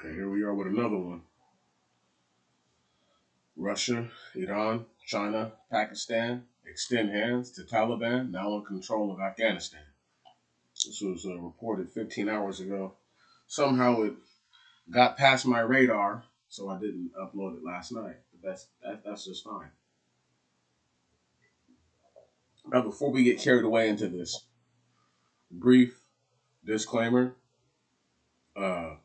Okay, here we are with another one. Russia, Iran, China, Pakistan extend hands to Taliban now in control of Afghanistan. This was reported 15 hours ago. Somehow it got past my radar, so I didn't upload it last night. But that's just fine. Now, before we get carried away into this, brief disclaimer. Uh,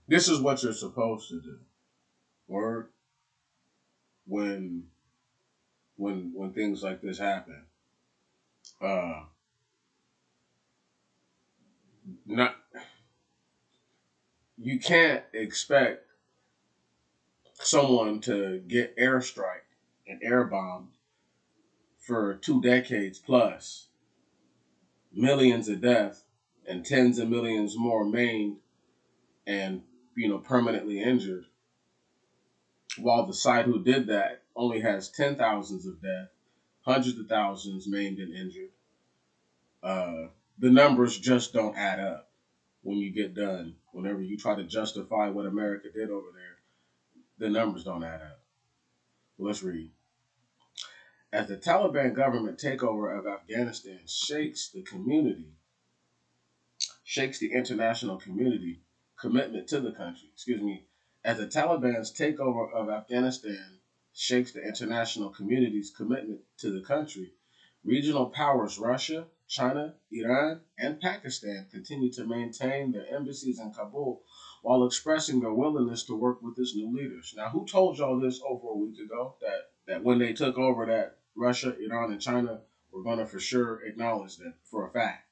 this is what you're supposed to do. Word when when things like this happen. Uh, not You can't expect someone to get airstrike and air bombed for 2 decades plus, millions of deaths, and tens of millions more maimed and permanently injured, while the side who did that only has 10 thousands of deaths, hundreds of thousands maimed and injured. Uh, the numbers just don't add up when you get done. Whenever you try to justify what America did over there, the numbers don't add up. Let's read. As the Taliban government takeover of Afghanistan shakes the international community commitment to the country. Excuse me. As the Taliban's takeover of Afghanistan shakes the international community's commitment to the country, regional powers Russia, China, Iran, and Pakistan continue to maintain their embassies in Kabul while expressing their willingness to work with its new leaders. Now, who told y'all this over a week ago that when they took over that Russia, Iran, and China were going to for sure acknowledge that for a fact?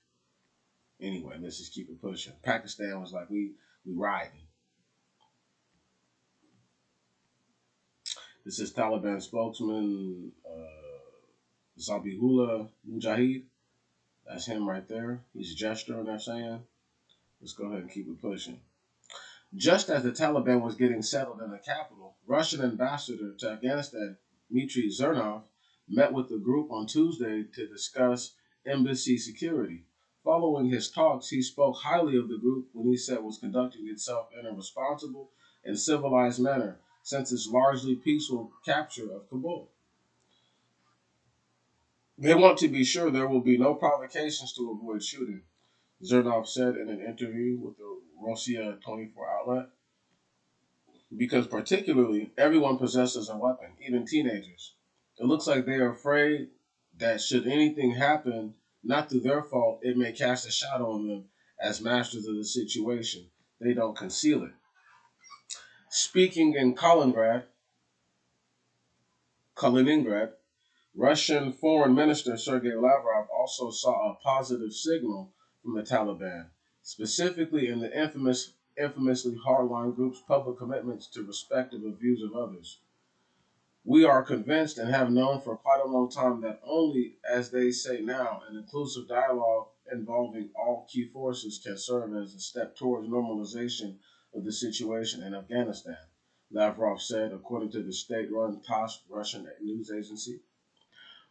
Anyway, let's just keep it pushing. Pakistan was like, we riding. This is Taliban spokesman Zabihullah Mujahid. That's him right there. He's gesturing, they're saying. Let's go ahead and keep it pushing. Just as the Taliban was getting settled in the capital, Russian ambassador to Afghanistan, Dmitry Zernov, met with the group on Tuesday to discuss embassy security. Following his talks, he spoke highly of the group when he said it was conducting itself in a responsible and civilized manner since its largely peaceful capture of Kabul. They want to be sure there will be no provocations to avoid shooting, Zernov said in an interview with the Rossiya 24 outlet. Because particularly, everyone possesses a weapon, even teenagers. It looks like they are afraid that should anything happen, not through their fault, it may cast a shadow on them as masters of the situation. They don't conceal it. Speaking in Kaliningrad, Russian Foreign Minister Sergei Lavrov also saw a positive signal from the Taliban, specifically in the infamously hardline group's public commitments to respect the views of others. We are convinced and have known for quite a long time that only, as they say now, an inclusive dialogue involving all key forces can serve as a step towards normalization of the situation in Afghanistan, Lavrov said, according to the state-run TASS Russian news agency.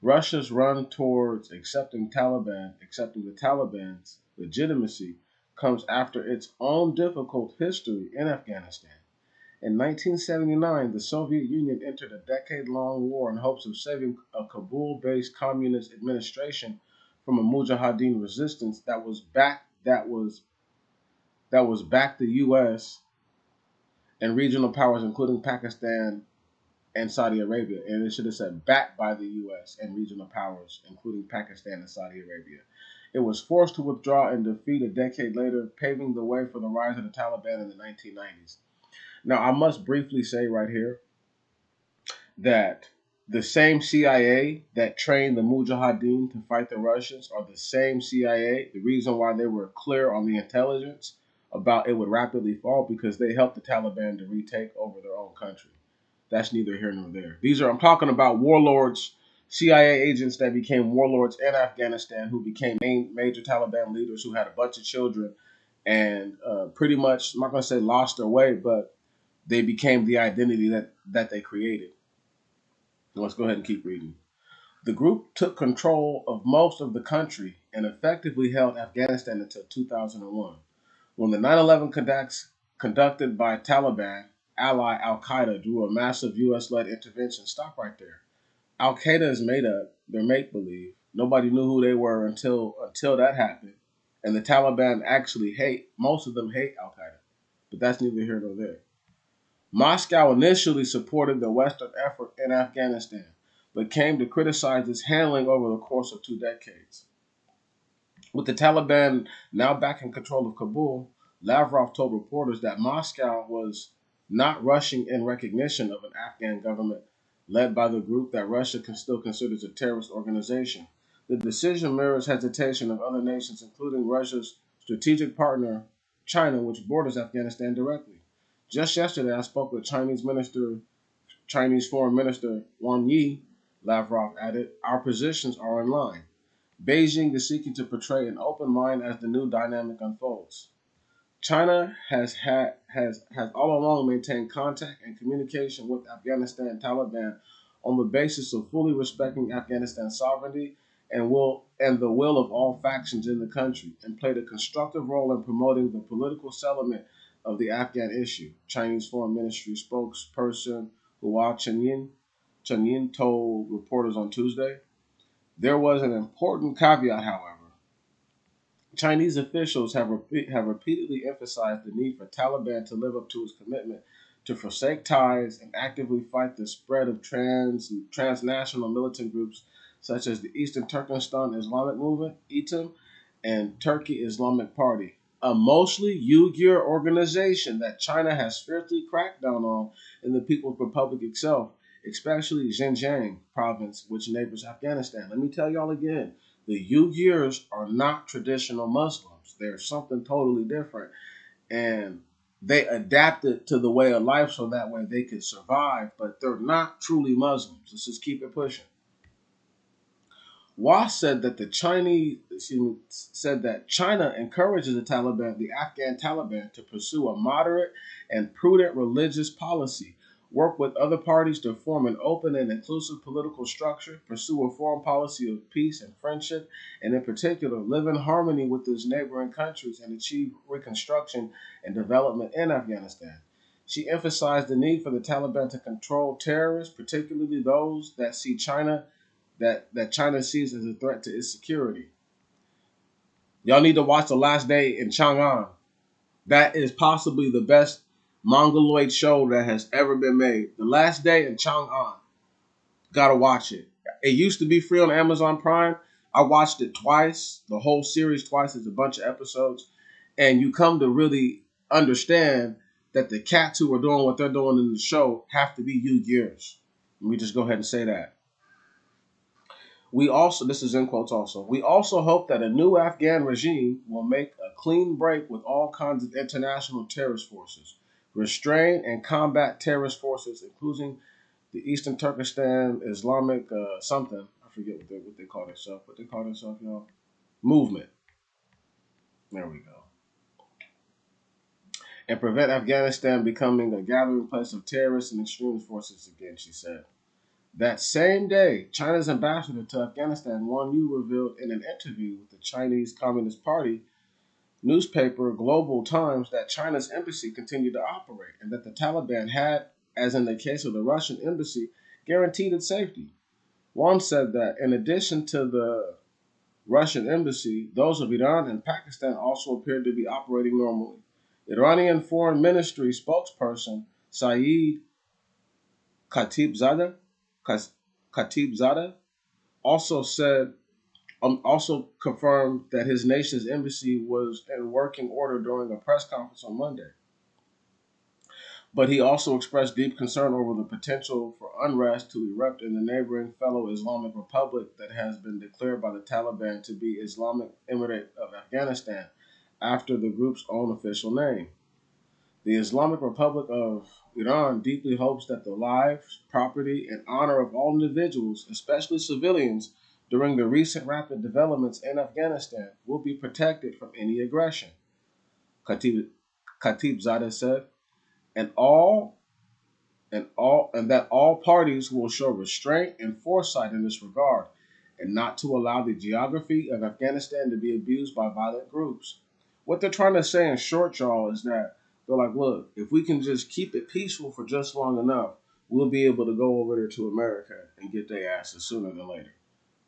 Russia's run towards accepting the Taliban's legitimacy comes after its own difficult history in Afghanistan. In 1979, the Soviet Union entered a decade-long war in hopes of saving a Kabul-based communist administration from a Mujahideen resistance that was backed the U.S. and regional powers, including Pakistan and Saudi Arabia. And it should have said backed by the U.S. and regional powers, including Pakistan and Saudi Arabia. It was forced to withdraw and defeat a decade later, paving the way for the rise of the Taliban in the 1990s. Now, I must briefly say right here that the same CIA that trained the Mujahideen to fight the Russians are the same CIA. The reason why they were clear on the intelligence about it would rapidly fall because they helped the Taliban to retake over their own country. That's neither here nor there. I'm talking about warlords, CIA agents that became warlords in Afghanistan who became major Taliban leaders who had a bunch of children and pretty much, I'm not going to say lost their way, but they became the identity that they created. Let's go ahead and keep reading. The group took control of most of the country and effectively held Afghanistan until 2001. When the 9/11 conducted by Taliban ally Al Qaeda drew a massive U.S.-led intervention, stop right there. Al Qaeda is made up; they're make believe. Nobody knew who they were until that happened, and the Taliban actually hate. Most of them hate Al Qaeda, but that's neither here nor there. Moscow initially supported the Western effort in Afghanistan, but came to criticize its handling over the course of 2 decades. With the Taliban now back in control of Kabul, Lavrov told reporters that Moscow was not rushing in recognition of an Afghan government led by the group that Russia still considers a terrorist organization. The decision mirrors hesitation of other nations, including Russia's strategic partner, China, which borders Afghanistan directly. Just yesterday, I spoke with Chinese Foreign Minister Wang Yi. Lavrov added, "Our positions are in line. Beijing is seeking to portray an open mind as the new dynamic unfolds. China has all along maintained contact and communication with Afghanistan Taliban on the basis of fully respecting Afghanistan's sovereignty and the will of all factions in the country, and played a constructive role in promoting the political settlement of the Afghan issue," Chinese Foreign Ministry spokesperson Hua Chunying told reporters on Tuesday. There was an important caveat, however. Chinese officials have repeatedly emphasized the need for Taliban to live up to its commitment to forsake ties and actively fight the spread of transnational militant groups such as the Eastern Turkestan Islamic Movement, ETIM, and Turkey Islamic Party, a mostly Uyghur organization that China has fiercely cracked down on in the People's Republic itself, especially Xinjiang province, which neighbors Afghanistan. Let me tell y'all again, the Uyghurs are not traditional Muslims. They're something totally different. And they adapted to the way of life so that way they could survive, but they're not truly Muslims. Let's just keep it pushing. Wah said that China encourages the Afghan Taliban, to pursue a moderate and prudent religious policy, work with other parties to form an open and inclusive political structure, pursue a foreign policy of peace and friendship, and in particular, live in harmony with its neighboring countries and achieve reconstruction and development in Afghanistan. She emphasized the need for the Taliban to control terrorists, particularly those that China sees as a threat to its security. Y'all need to watch The Last Day in Chang'an. That is possibly the best Mongoloid show that has ever been made. The Last Day in Chang'an. Gotta watch it. It used to be free on Amazon Prime. I watched it twice, the whole series twice. There's a bunch of episodes. And you come to really understand that the cats who are doing what they're doing in the show have to be Uyghurs. Let me just go ahead and say that. This is in quotes also, we also hope that a new Afghan regime will make a clean break with all kinds of international terrorist forces, restrain and combat terrorist forces, including the Eastern Turkestan Islamic something. I forget what they call themselves. What they call themselves, y'all? Movement. There we go. And prevent Afghanistan becoming a gathering place of terrorists and extremist forces again, she said. That same day, China's ambassador to Afghanistan, Wang Yu, revealed in an interview with the Chinese Communist Party newspaper Global Times that China's embassy continued to operate and that the Taliban had, as in the case of the Russian embassy, guaranteed its safety. Wang said that in addition to the Russian embassy, those of Iran and Pakistan also appeared to be operating normally. Iranian Foreign Ministry spokesperson Saeed Khatibzadeh Khatibzadeh also confirmed that his nation's embassy was in working order during a press conference on Monday. But he also expressed deep concern over the potential for unrest to erupt in the neighboring fellow Islamic Republic that has been declared by the Taliban to be Islamic Emirate of Afghanistan after the group's own official name. The Islamic Republic of Iran deeply hopes that the lives, property, and honor of all individuals, especially civilians, during the recent rapid developments in Afghanistan will be protected from any aggression, Khatibzadeh said, and that all parties will show restraint and foresight in this regard, and not to allow the geography of Afghanistan to be abused by violent groups. What they're trying to say in short, y'all, is that they're like, look, if we can just keep it peaceful for just long enough, we'll be able to go over there to America and get their asses sooner than later.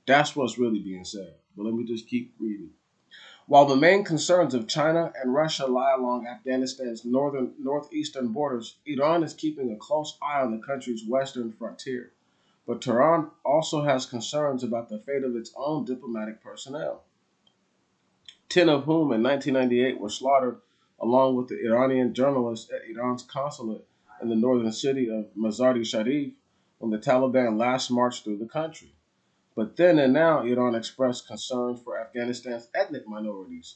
That's what's really being said. But let me just keep reading. While the main concerns of China and Russia lie along Afghanistan's northeastern borders, Iran is keeping a close eye on the country's western frontier. But Tehran also has concerns about the fate of its own diplomatic personnel, 10 of whom in 1998 were slaughtered along with the Iranian journalists at Iran's consulate in the northern city of Mazar-e-Sharif when the Taliban last marched through the country. But then and now, Iran expressed concerns for Afghanistan's ethnic minorities,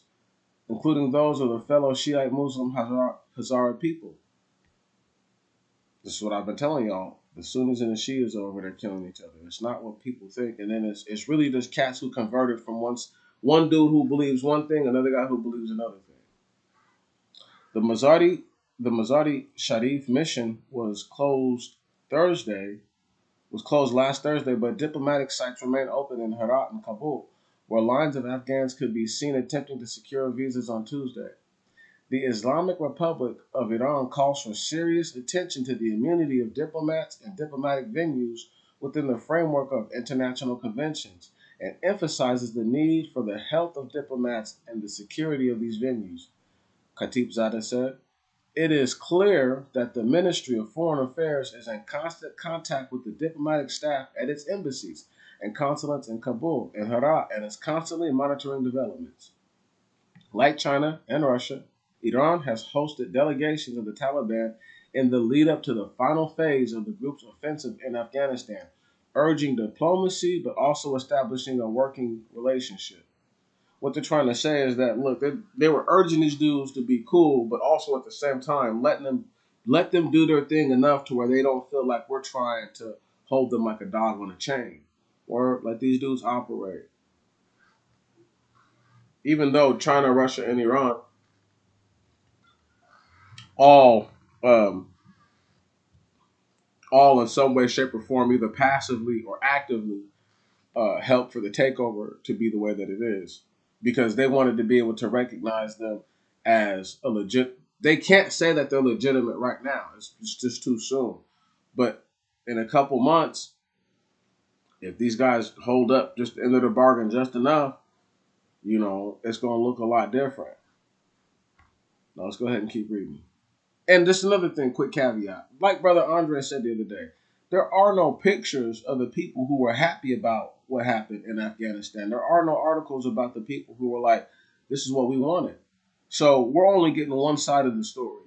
including those of the fellow Shiite Muslim Hazara people. This is what I've been telling y'all. The Sunnis and the Shias are over there killing each other. It's not what people think. And then it's really just cats who converted from one dude who believes one thing, another guy who believes another thing. The Mazari Sharif mission was closed last Thursday, but diplomatic sites remain open in Herat and Kabul, where lines of Afghans could be seen attempting to secure visas on Tuesday. The Islamic Republic of Iran calls for serious attention to the immunity of diplomats and diplomatic venues within the framework of international conventions and emphasizes the need for the health of diplomats and the security of these venues. Khatibzadeh said, "It is clear that the Ministry of Foreign Affairs is in constant contact with the diplomatic staff at its embassies and consulates in Kabul and Herat and is constantly monitoring developments." Like China and Russia, Iran has hosted delegations of the Taliban in the lead up to the final phase of the group's offensive in Afghanistan, urging diplomacy but also establishing a working relationship. What they're trying to say is that look, they were urging these dudes to be cool, but also at the same time let them do their thing enough to where they don't feel like we're trying to hold them like a dog on a chain, or let these dudes operate. Even though China, Russia, and Iran all um, all in some way, shape, or form, either passively or actively, help for the takeover to be the way that it is, because they wanted to be able to recognize them as a legit. They can't say that they're legitimate right now. It's just too soon. But in a couple months, if these guys hold up just the end of the bargain just enough, it's going to look a lot different. Now let's go ahead and keep reading. And just another thing, quick caveat. Like Brother Andre said the other day, there are no pictures of the people who were happy about what happened in Afghanistan. There are no articles about the people who were like, this is what we wanted. So we're only getting one side of the story.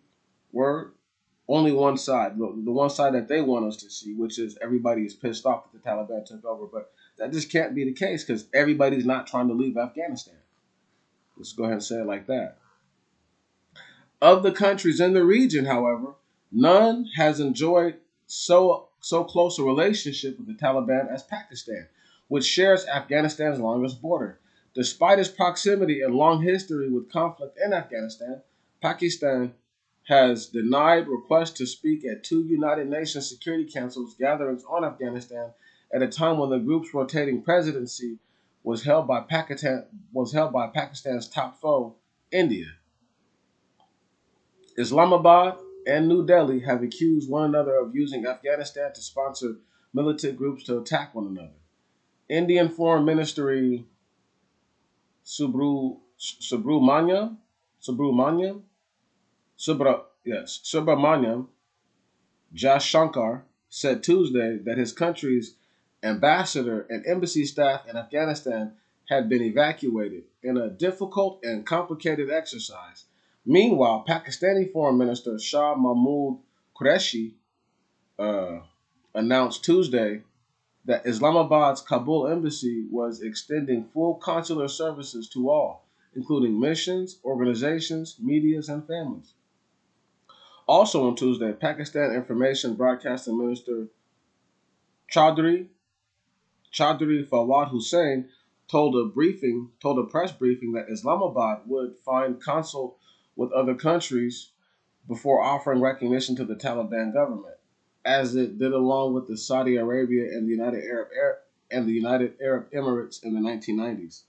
We're only one side, the one side that they want us to see, which is everybody is pissed off that the Taliban took over. But that just can't be the case because everybody's not trying to leave Afghanistan. Let's go ahead and say it like that. Of the countries in the region, however, none has enjoyed so close a relationship with the Taliban as Pakistan, which shares Afghanistan's longest border. Despite its proximity and long history with conflict in Afghanistan, Pakistan has denied requests to speak at two United Nations Security Council's gatherings on Afghanistan at a time when the group's rotating presidency was held by Pakistan's top foe, India. Islamabad and New Delhi have accused one another of using Afghanistan to sponsor militant groups to attack one another. Indian Foreign Ministry Subramanyam Jaishankar said Tuesday that his country's ambassador and embassy staff in Afghanistan had been evacuated in a difficult and complicated exercise. Meanwhile, Pakistani Foreign Minister Shah Mahmood Qureshi uh, announced Tuesday that Islamabad's Kabul embassy was extending full consular services to all, including missions, organizations, medias, and families. Also on Tuesday, Pakistan Information Broadcasting Minister Chaudhry Fawad Hussain told a press briefing that Islamabad would find consult with other countries before offering recognition to the Taliban government, as it did along with the Saudi Arabia and the United Arab Emirates in the 1990s.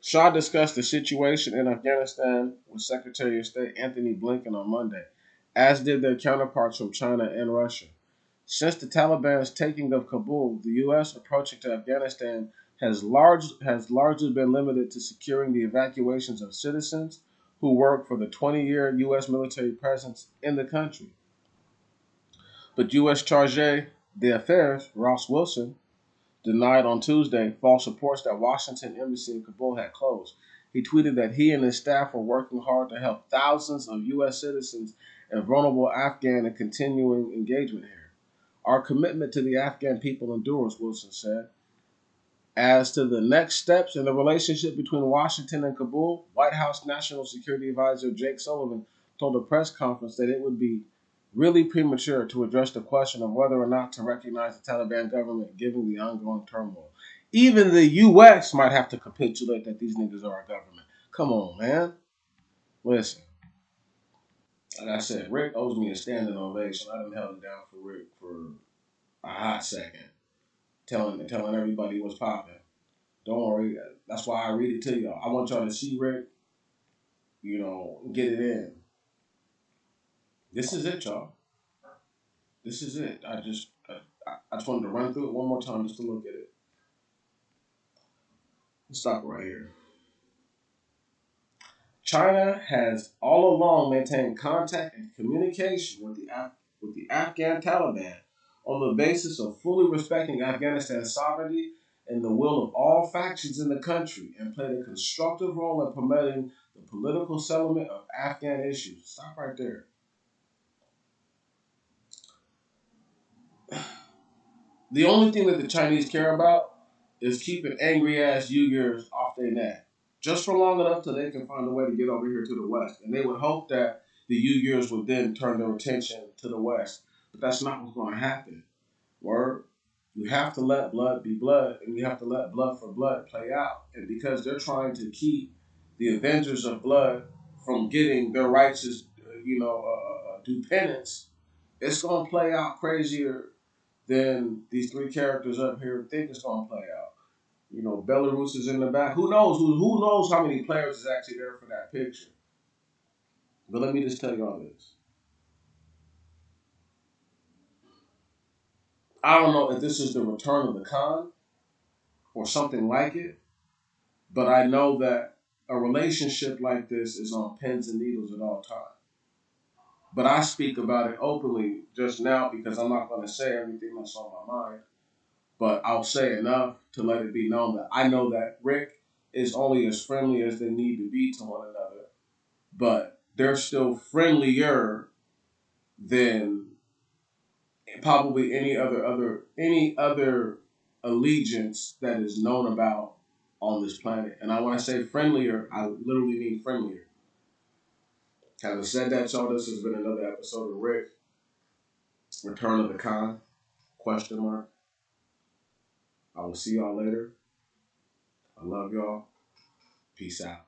Shah discussed the situation in Afghanistan with Secretary of State Anthony Blinken on Monday, as did their counterparts from China and Russia. Since the Taliban's taking of Kabul, the U.S. approach to Afghanistan has largely been limited to securing the evacuations of citizens who work for the 20-year U.S. military presence in the country. But U.S. Chargé d'Affaires Ross Wilson denied on Tuesday false reports that Washington embassy in Kabul had closed. He tweeted that he and his staff were working hard to help thousands of U.S. citizens and vulnerable Afghan in continuing engagement here. Our commitment to the Afghan people endures, Wilson said. As to the next steps in the relationship between Washington and Kabul, White House National Security Advisor Jake Sullivan told a press conference that it would be really premature to address the question of whether or not to recognize the Taliban government given the ongoing turmoil. Even the U.S. might have to capitulate that these niggas are a government. Come on, man. Listen, like I said, Rick owes me a standing ovation. I done held it down for Rick for a hot second, telling everybody what's popping. Don't worry. That's why I read it to y'all. I want y'all to see Rick, get it in. This is it, y'all. This is it. I just wanted to run through it one more time just to look at it. Let's stop right here. China has all along maintained contact and communication with the Afghan Taliban on the basis of fully respecting Afghanistan's sovereignty and the will of all factions in the country, and played a constructive role in promoting the political settlement of Afghan issues. Stop right there. The only thing that the Chinese care about is keeping angry ass Uyghurs off their neck. Just for long enough till they can find a way to get over here to the West. And they would hope that the Uyghurs would then turn their attention to the West. But that's not what's going to happen. Word. You have to let blood be blood, and you have to let blood for blood play out. And because they're trying to keep the Avengers of Blood from getting their righteous, due penance, it's going to play out crazier than these three characters up here think it's going to play out. Belarus is in the back. Who knows? Who knows how many players is actually there for that picture? But let me just tell y'all this. I don't know if this is the return of the Khan or something like it, but I know that a relationship like this is on pins and needles at all times. But I speak about it openly just now because I'm not going to say everything that's on my mind. But I'll say enough to let it be known that I know that Rick is only as friendly as they need to be to one another, but they're still friendlier than probably any other allegiance that is known about on this planet. And when I say friendlier, I literally mean friendlier. Having said that, y'all, this has been another episode of Rick, Return of the Khan, question mark. I will see y'all later. I love y'all. Peace out.